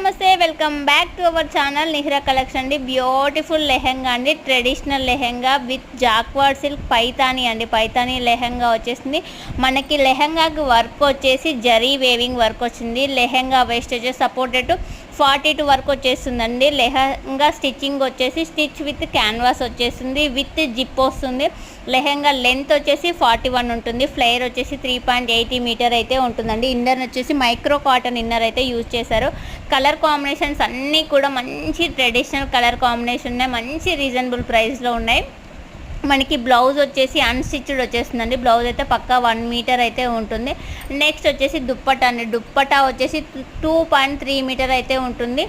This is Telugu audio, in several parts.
నమస్తే welcome back to our channel Nihira collection అండి. బ్యూటిఫుల్ లెహెంగా అండి, traditional lehenga with jacquard silk Paithani అండి. పైతానీ లెహెంగా వచ్చేసింది మనకి. లెహెంగాకి వర్క్ వచ్చేసి జరీ వేవింగ్ వర్క్ వచ్చింది. లెహెంగా వేస్ట్ వచ్చేసి సపోర్టెడ్ 42 వరకు వచ్చేస్తుందండి. లెహెంగా స్టిచ్చింగ్ వచ్చేసి స్టిచ్ విత్ క్యాన్వాస్ వచ్చేస్తుంది, విత్ జిప్ వస్తుంది. లెహెంగా లెంత్ వచ్చేసి 41 ఉంటుంది. ఫ్లేయర్ వచ్చేసి 3.80 మీటర్ అయితే ఉంటుందండి. ఇన్నర్ వచ్చేసి మైక్రో కాటన్ ఇన్నర్ అయితే యూజ్ చేశారు. కలర్ కాంబినేషన్స్ అన్నీ కూడా మంచి ట్రెడిషనల్ కలర్ కాంబినేషన్ ఉన్నాయి, మంచి రీజనబుల్ ప్రైస్లో ఉన్నాయి. మనకి బ్లౌజ్ వచ్చేసి అన్స్టిచ్డ్ వచ్చేస్తుందండి. బ్లౌజ్ అయితే పక్కా 1 మీటర్ అయితే ఉంటుంది. నెక్స్ట్ వచ్చేసి దుప్పట్టా అండి. దుప్పట్టా వచ్చేసి 2.3 మీటర్ అయితే ఉంటుంది.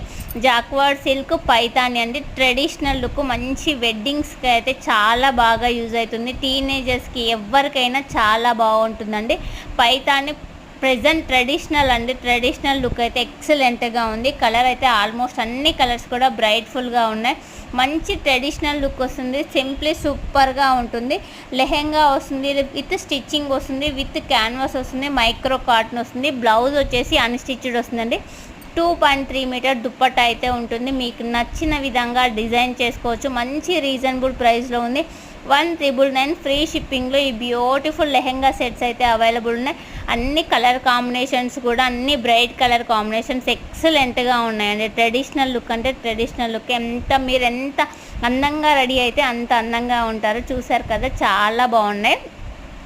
జాక్వార్డ్ సిల్క్ పైతానీ అండి. ట్రెడిషనల్ లుక్, మంచి వెడ్డింగ్స్కి అయితే చాలా బాగా యూజ్ అవుతుంది. టీనేజర్స్కి ఎవరికైనా చాలా బాగుంటుందండి. పైతానీ ప్రెజెంట్ ట్రెడిషనల్ అండి. ట్రెడిషనల్ లుక్ అయితే ఎక్సలెంట్గా ఉంది. కలర్ అయితే ఆల్మోస్ట్ అన్ని కలర్స్ కూడా బ్రైట్ఫుల్గా ఉన్నాయి. మంచి ట్రెడిషనల్ లుక్ వస్తుంది. సింప్లీ సూపర్గా ఉంటుంది. లెహెంగా వస్తుంది విత్ స్టిచ్చింగ్ వస్తుంది, విత్ క్యాన్వాస్ వస్తుంది, మైక్రో కాటన్ వస్తుంది. బ్లౌజ్ వచ్చేసి అన్స్టిచ్డ్ వస్తుందండి. 2.3 మీటర్ దుప్పట్టా అయితే ఉంటుంది. మీకు నచ్చిన విధంగా డిజైన్ చేసుకోవచ్చు. మంచి రీజనబుల్ ప్రైస్లో ఉంది. 1,999 ఫ్రీ షిప్పింగ్లో ఈ బ్యూటిఫుల్ లెహెంగా సెట్స్ అయితే అవైలబుల్ ఉన్నాయి. అన్ని కలర్ కాంబినేషన్స్ కూడా అన్ని బ్రైట్ కలర్ కాంబినేషన్స్ ఎక్సలెంట్గా ఉన్నాయండి. ట్రెడిషనల్ లుక్ అంటే ట్రెడిషనల్ లుక్. మీరు ఎంత అందంగా రెడీ అయితే అంత అందంగా ఉంటారు. చూసారు కదా, చాలా బాగున్నాయి.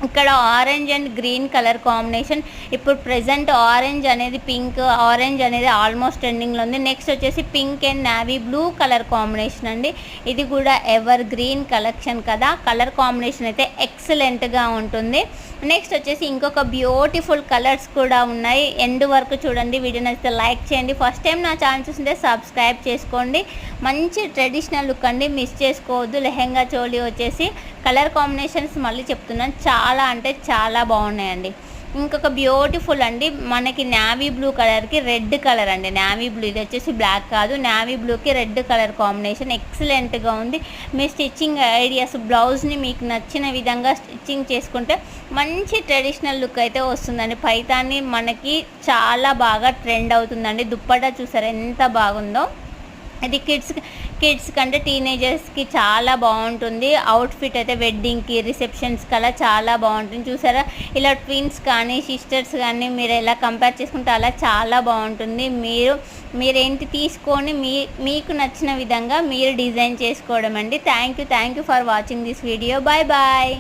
ఇక్కడ orange and green colour combination. ఇప్పుడు ప్రెజెంట్ ఆరెంజ్ అనేది పింక్, ఆరెంజ్ అనేది ఆల్మోస్ట్ ట్రెండింగ్లో ఉంది. నెక్స్ట్ వచ్చేసి pink and navy blue colour combination అండి. ఇది కూడా ఎవర్ గ్రీన్ కలెక్షన్ కదా. కలర్ కాంబినేషన్ అయితే ఎక్సలెంట్గా ఉంటుంది. నెక్స్ట్ వచ్చేసి ఇంకొక బ్యూటిఫుల్ కలర్స్ కూడా ఉన్నాయి. ఎండ్ వరకు చూడండి. వీడియో నచ్చితే లైక్ చేయండి. ఫస్ట్ టైం నా ఛానల్ చూస్తుంటే సబ్స్క్రైబ్ చేసుకోండి. మంచి ట్రెడిషనల్ లుక్ అండి, మిస్ చేసుకోవద్దు. లెహెంగా చోలీ వచ్చేసి కలర్ కాంబినేషన్స్ మళ్ళీ చెప్తున్నాను, చాలా అంటే చాలా బాగున్నాయండి. ఇంకొక బ్యూటిఫుల్ అండి, మనకి నావీ బ్లూ కలర్కి రెడ్ కలర్ అండి. నావీ బ్లూ, ఇది వచ్చేసి బ్లాక్ కాదు, నావీ బ్లూకి రెడ్ కలర్ కాంబినేషన్ ఎక్సలెంట్గా ఉంది. మీ స్టిచ్చింగ్ ఐడియాస్, బ్లౌజ్ని మీకు నచ్చిన విధంగా స్టిచ్చింగ్ చేసుకుంటే మంచి ట్రెడిషనల్ లుక్ అయితే వస్తుందండి. పైతానీ మనకి చాలా బాగా ట్రెండ్ అవుతుందండి. దుప్పట్టా చూసారా ఎంత బాగుందో. ఇది కిడ్స్ కంటే టీనేజర్స్కి చాలా బాగుంటుంది. అవుట్ఫిట్ అయితే వెడ్డింగ్కి, రిసెప్షన్స్కి అలా చాలా బాగుంటుంది. చూసారా, ఇలా ట్విన్స్ కానీ సిస్టర్స్ కానీ మీరు ఎలా కంపేర్ చేసుకుంటే అలా చాలా బాగుంటుంది. మీరేంటి తీసుకొని మీకు నచ్చిన విధంగా మీరు డిజైన్ చేసుకోవడం అండి. Thank you for watching this video. Bye bye.